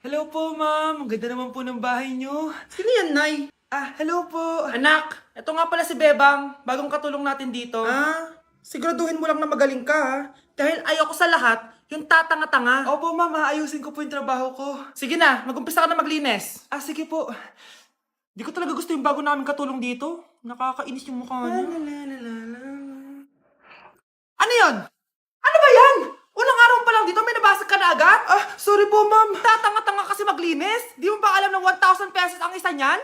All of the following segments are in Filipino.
Hello po, ma'am. Ang ganda naman po ng bahay niyo. Sino yan, Nay? Hello po. Anak, ito nga pala si Bebang, bagong katulong natin dito. Siguraduhin mo lang na magaling ka, ha? Dahil ayoko sa lahat, yung tatanga-tanga. Opo, ma'am. Aayusin ko po yung trabaho ko. Sige na, magumpisa ka na maglinis. Sige po. Di ko talaga gusto yung bago namin katulong dito. Nakakainis yung mukha niya. Ano yun? Ano ba yan? Unang araw pa lang dito, may nabasag ka na agad? Sorry po, ma'am. Tatanga-tanga kasi maglinis? Di mo ba alam na 1,000 pesos ang isa niyan?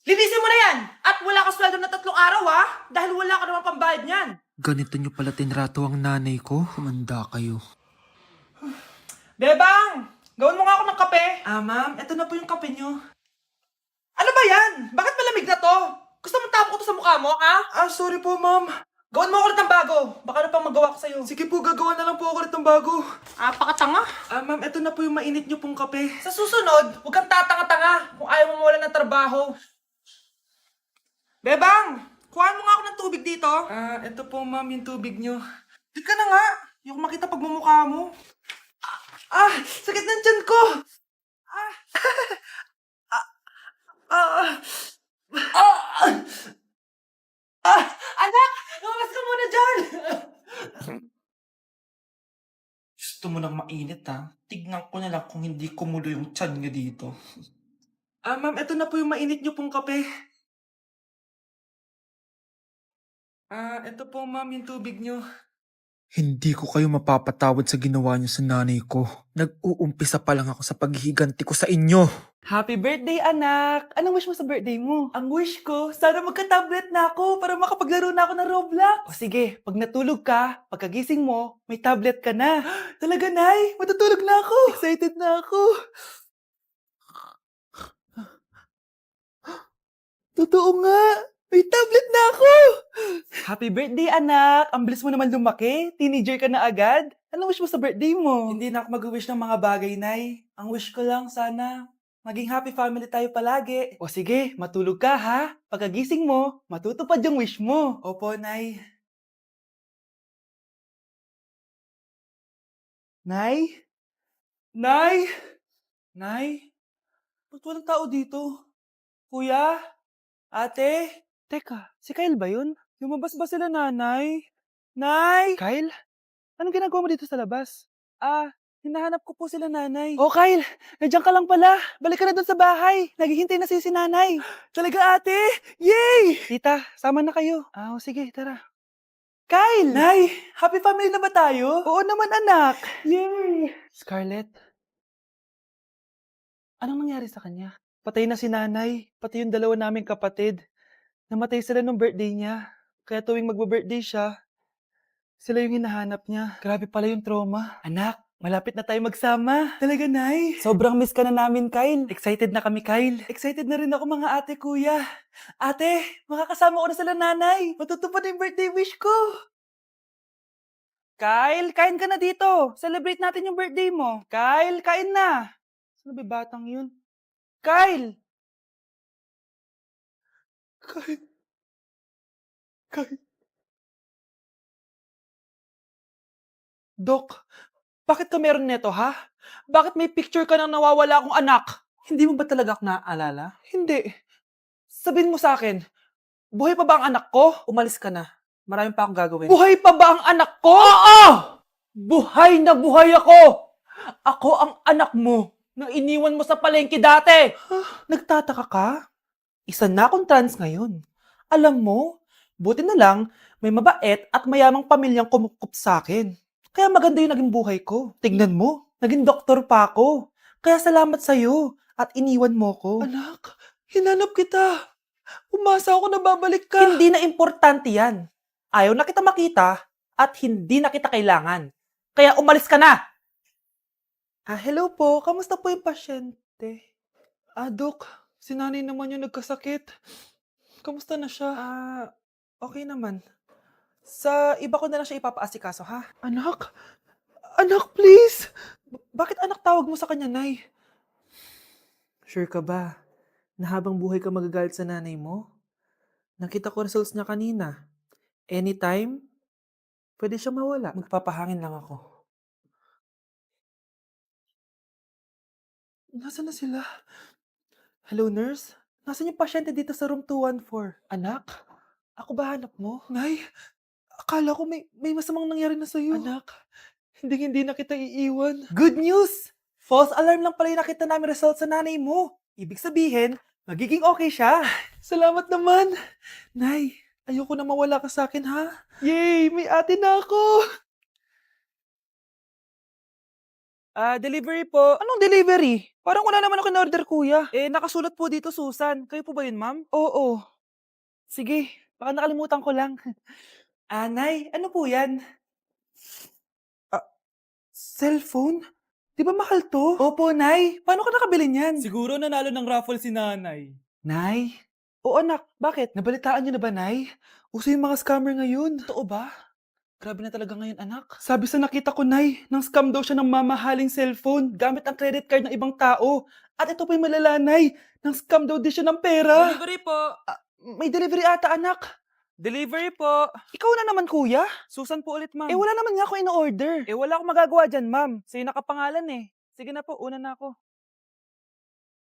Linisin mo na yan! At wala ka sweldo na 3 araw, ha? Dahil wala ka naman pambayad niyan. Ganito niyo pala tinrato ang nanay ko. Humanda kayo. Bebang! Gawin mo nga ako ng kape. Ma'am. Ito na po yung kape niyo. Ano ba yan? Bakit malamig na to? Gusto mo tapo ko to sa mukha mo, ha? Sorry po, ma'am. Gawin mo ako ulit ng bago. Baka na pang magawa ko sa'yo. Sige po, gagawa na lang po ako ulit ng bago. Pakatanga. Ma'am, ito na po yung mainit niyo pong kape. Sa susunod, huwag kang tatanga-tanga kung ayaw mo mawalan ng trabaho. Bebang! Kuhaan mo nga ako ng tubig dito. Ito po, ma'am, yung tubig niyo. Di ka na nga. Hindi ko makita pagmumukha mo. Sakit ng tiyan ko! Anak! Lumabas ka muna dyan! Gusto mo nang mainit, ha? Tignan ko na lang kung hindi kumulo yung tiyan niyo dito. Ma'am, ito na po yung mainit niyo pong kape. Ito po, ma'am, yung tubig niyo. Hindi ko kayo mapapatawad sa ginawa niyo sa nanay ko. Nag-uumpisa pa lang ako sa paghihiganti ko sa inyo. Happy birthday, anak! Anong wish mo sa birthday mo? Ang wish ko, sana magka-tablet na ako para makapaglaro na ako ng Roblox. O sige, pag natulog ka, pagkagising mo, may tablet ka na. Talaga, Nay? Matutulog na ako. Excited na ako. Totoo nga. May tablet na ako. Happy birthday, anak! Ang bilis mo naman lumaki. Teenager ka na agad. Anong wish mo sa birthday mo? Hindi na ako mag-wish ng mga bagay, Nay. Ang wish ko lang, sana maging happy family tayo palagi. O sige, matulog ka ha. Pagkagising mo, matutupad yung wish mo. Opo, Nay. Nay? Nay! Nay? Ba't walang tao dito? Kuya? Ate? Teka, si Kyle ba yun? Lumabas ba sila, nanay? Nay! Kyle? Anong ginagawa mo dito sa labas? Hinahanap ko po sila, nanay. Oh, Kyle! Nandiyan ka lang pala. Balik ka na dun sa bahay. Naghihintay na si nanay. Talaga, ate? Yay! Tita, sama na kayo. Sige, tara. Kyle! Nay! Happy family na ba tayo? Oo naman, anak. Yay! Scarlett, anong nangyari sa kanya? Patay na si nanay, pati yung dalawa naming kapatid. Namatay sila nung birthday niya. Kaya tuwing magbe-birthday siya, sila yung hinahanap niya. Grabe pala yung trauma. Anak, malapit na tayo magsama. Talaga, Nay? Sobrang miss ka na namin, Kyle. Excited na kami, Kyle. Excited na rin ako, mga ate, kuya. Ate, makakasama ko na sila, nanay. Matutupad na yung birthday wish ko. Kyle, kain ka na dito. Celebrate natin yung birthday mo. Kyle, kain na. Sino ba yung batang yun? Kyle! Kyle. Dok, bakit ka meron neto, ha? Bakit may picture ka ng nawawala akong anak? Hindi mo ba talaga ako naaalala? Hindi. Sabihin mo sa akin, buhay pa ba ang anak ko? Umalis ka na. Marami pa akong gagawin. Buhay pa ba ang anak ko? Oo! Buhay na buhay ako! Ako ang anak mo na iniwan mo sa palengke dati! Nagtataka ka? Isa na akong trans ngayon. Alam mo, buti na lang may mabait at mayamang pamilyang kumukup sa akin. Kaya maganda yung naging buhay ko. Tignan mo, naging doktor pa ako. Kaya salamat sa'yo at iniwan mo ko. Anak, hinanap kita. Umasa ako na babalik ka. Hindi na importante yan. Ayaw na kita makita at hindi na kita kailangan. Kaya umalis ka na! Hello po. Kamusta po yung pasyente? Dok, si nanay naman yung nagkasakit. Kamusta na siya? Okay naman. Sa iba ko na lang siya ipapaasikaso, ha? Anak? Anak, please! Bakit anak tawag mo sa kanya, Nay? Sure ka ba na habang buhay ka magagalit sa nanay mo? Nakita ko results niya kanina. Anytime, pwede siya mawala. Magpapahangin lang ako. Nasaan na sila? Hello, nurse? Nasaan yung pasyente dito sa room 214? Anak? Ako ba hanap mo? Nay, akala ko may masamang nangyari na sa'yo. Anak, hindi na kita iiwan. Good news! False alarm lang pala yung nakita namin result sa nanay mo. Ibig sabihin, magiging okay siya. Salamat naman. Nay, ayoko na mawala ka sa akin, ha? Yay! May ate na ako! Delivery po. Anong delivery? Parang wala naman ako in-order, kuya. Nakasulat po dito, Susan. Kayo po ba yun, ma'am? Oo. Sige, baka nakalimutan ko lang. Nay, ano po yan? Cellphone? Di ba mahal to? Opo, Nay. Paano ka nakabili niyan? Siguro nanalo ng raffle si nanay. Nay? Oo, anak. Bakit? Nabalitaan niyo na ba, Nay? Uso yung mga scammer ngayon. Totoo ba? Grabe na talaga ngayon, anak. Sabi sa nakita ko, Nay, nang scam daw siya ng mamahaling cellphone gamit ang credit card ng ibang tao. At ito pa yung malala, Nay. Nang scam daw din siya ng pera. Delivery po. May delivery ata, anak. Delivery po. Ikaw na naman, kuya. Susan po ulit, ma'am. Wala naman nga ako in-order. Wala akong magagawa dyan, ma'am. Sa'yo nakapangalan eh. Sige na po, una na ako.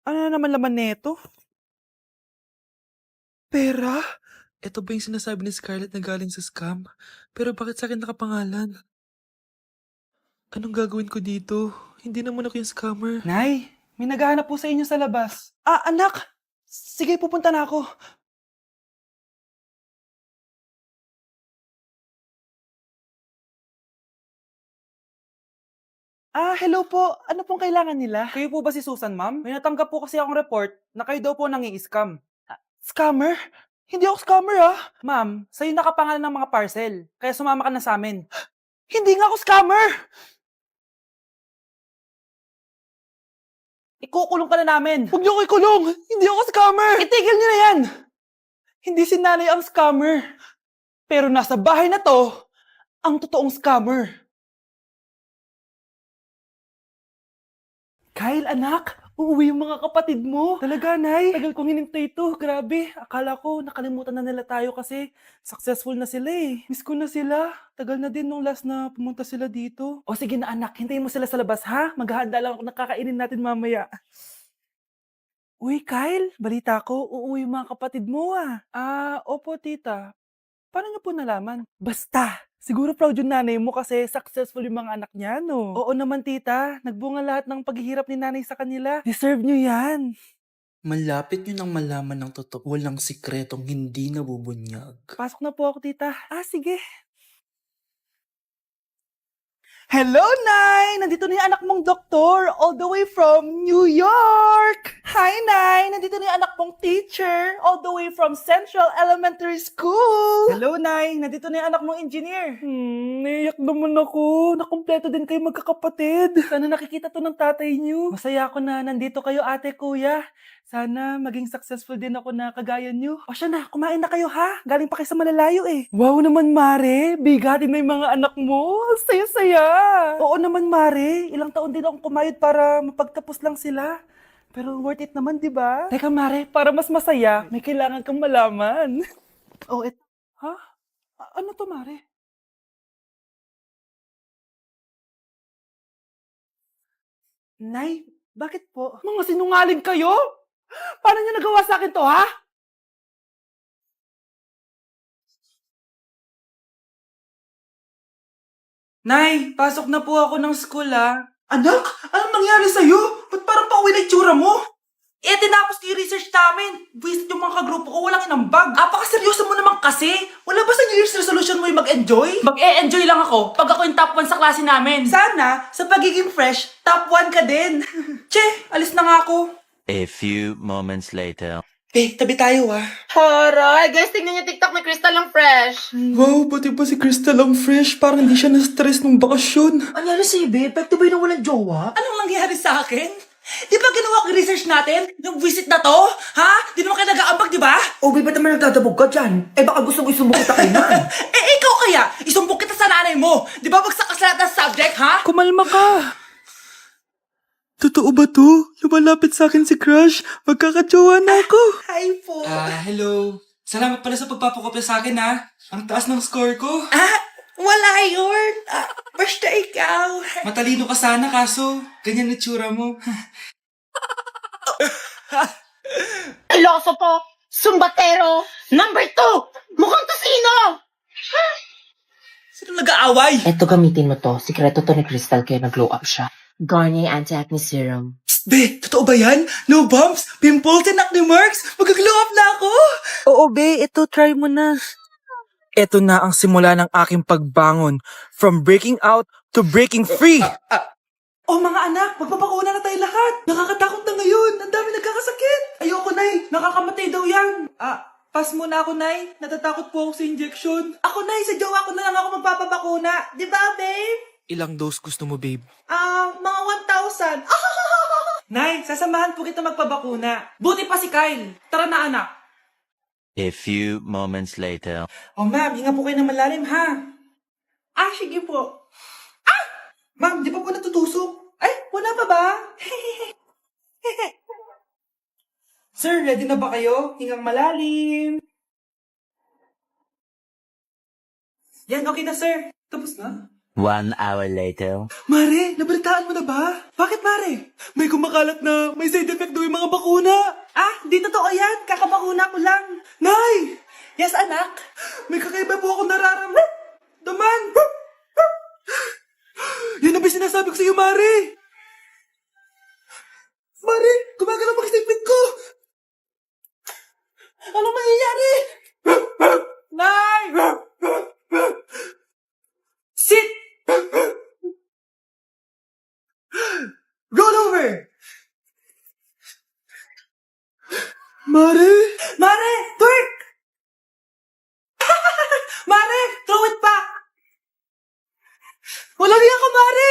Ano na naman laman neto? Pera? Ito ba yung sinasabi ni Scarlett na galing sa scam? Pero bakit sa akin nakapangalan? Anong gagawin ko dito? Hindi naman ako yung scammer. Nay, may naghahanap po sa inyo sa labas. Anak! Sige, pupunta na ako. Hello po. Ano pong kailangan nila? Kayo po ba si Susan, ma'am? May natanggap po kasi akong report na kayo daw po nangi-scam. Scammer? Hindi ako scammer, Ma'am, sa'yo nakapangalan ng mga parcel. Kaya sumama ka na sa amin. Hindi nga ako scammer! Ikukulong ka na namin. Huwag niyo ko ikulong! Hindi ako scammer! Itigil niyo na yan! Hindi si nanay ang scammer. Pero nasa bahay na to, ang totoong scammer. Kyle, anak, uuwi yung mga kapatid mo. Talaga, Nay? Tagal kong hinintay ito. Grabe. Akala ko nakalimutan na nila tayo kasi successful na sila eh. Miss ko na sila. Tagal na din nung last na pumunta sila dito. O sige na anak, hintayin mo sila sa labas ha. Maghahanda lang ako ng kakainin natin mamaya. Uy, Kyle, balita ko, uuwi yung mga kapatid mo opo tita. Paano niyo po nalaman? Basta! Siguro proud yung nanay mo kasi successful yung mga anak niya, no? Oo naman, tita. Nagbunga lahat ng paghihirap ni nanay sa kanila. Deserve nyo yan. Malapit nyo nang malaman ng totoo. Walang sikretong hindi nabubunyag. Pasok na po ako, tita. Sige. Hello, Nay! Nandito na yung anak mong doktor, all the way from New York! Hi, Nay! Nandito na yung anak mong teacher, all the way from Central Elementary School! Hello, Nay! Nandito na yung anak mong engineer. Naiyak naman ako. Nakumpleto din kayo magkakapatid. Sana nakikita to ng tatay niyo. Masaya ako na nandito kayo, ate, kuya. Sana maging successful din ako na kagaya niyo. O siya na, kumain na kayo ha. Galing pa kayo sa malalayo eh. Wow naman, Mare. Bigatin na yung mga anak mo. Saya-saya. Oo naman, Mare. Ilang taon din akong kumayod para mapagtapos lang sila. Pero worth it naman, di ba? Teka, Mare, para mas masaya, may kailangan kang malaman. Ha? Ano to, Mare? Nay, bakit po? Mga sinungaling kayo? Paano niyo nagawa sa akin to, ha? Nay, pasok na po ako ng school Anak, anong nangyari sa'yo? Ba't parang pauwi na itsura mo? Tinapos ko yung research namin. Visit yung mga kagrupo ko, walang inambag. Apaka-seryoso mo naman kasi. Wala ba sa New Year's resolution mo yung mag-enjoy? Mag-e-enjoy lang ako pag ako yung top 1 sa klase namin. Sana, sa pagiging fresh, top 1 ka din. Che, alis na nga ako. A few moments later. Tabi tayo Haray! Guys, tingnan niyo TikTok ni Crystal ang fresh. Wow, pati ba si Crystal ang fresh? Parang hindi siya na-stress nung bakasyon. Ano si Babe? Epekto ba yun na walang jowa? Anong nangyari sa akin? Di ba ginawa ko yung research natin? Yung visit na to? Ha? Di naman kayo nag-aambag, di ba? O, Babe, ba't naman nagdadabog ka dyan? Baka gusto mo isumbong kita kay Nan. Ikaw kaya? Isumbong kita sa nanay mo. Di ba bagsak ka sa lahat ng subject, ha? Kumalma ka. Totoo ba to? Lumalapit sa akin si Crush. Magkakajowa na ako. Hi po. Hello. Salamat pala sa pagpapakopya sa akin, ha? Ang taas ng score ko. Wala yun. Basta ikaw. Matalino ka sana, kaso ganyan na tsura mo. Pilosopo, sumbatero, number 2, mukhang kasino! Sino nag-aaway? Eto, gamitin mo to. Sikreto to ni Crystal kaya nag-glow up siya. Garnier Anti-Acne Serum. Psst, be, totoo ba yan? No bumps, pimples, and acne marks? Mag-glow up na ako! Oo, be. Ito, try mo na. Ito na ang simula ng aking pagbangon. From breaking out to breaking free. Oh mga anak, magpapakuna na tayo lahat. Nakakatakot na ngayon. Ang dami nagkakasakit. Ayoko, Nay. Nakakamatay daw yan. Pass muna ako, Nay. Natatakot po ako sa injection. Ako, Nay. Sa jowa ko na lang ako magpapabakuna. Di ba, babe? Ilang dose gusto mo, babe? Mga 1,000. Nay, sasamahan po kita magpabakuna. Buti pa si Kyle. Tara na, anak. A few moments later. Oh, ma'am, hinga po kayo ng malalim, ha? Sige po. Ma'am, di pa po natutusok? Ay, wala pa ba? Sir, ready na ba kayo? Hingang malalim. Yan, okay na, sir. Tapos na. 1 hour later. Mare, nabalitaan mo na ba? Bakit, Mare? May kumakalat na may side effect daw yung mga bakuna. Di totoo yan. Kakabakuna ko lang. Nay! Yes, anak? May kakaiba po ako nararamdaman. Yan ang ba sinasabi ko sa iyo, Mare? Mare, gumagalaw ang isipin ko. Anong mangyayari? Nay! Sit! Roll over! Mare! Mare! Twerk! Mare! Throw it back! Walang iya ka, Mare!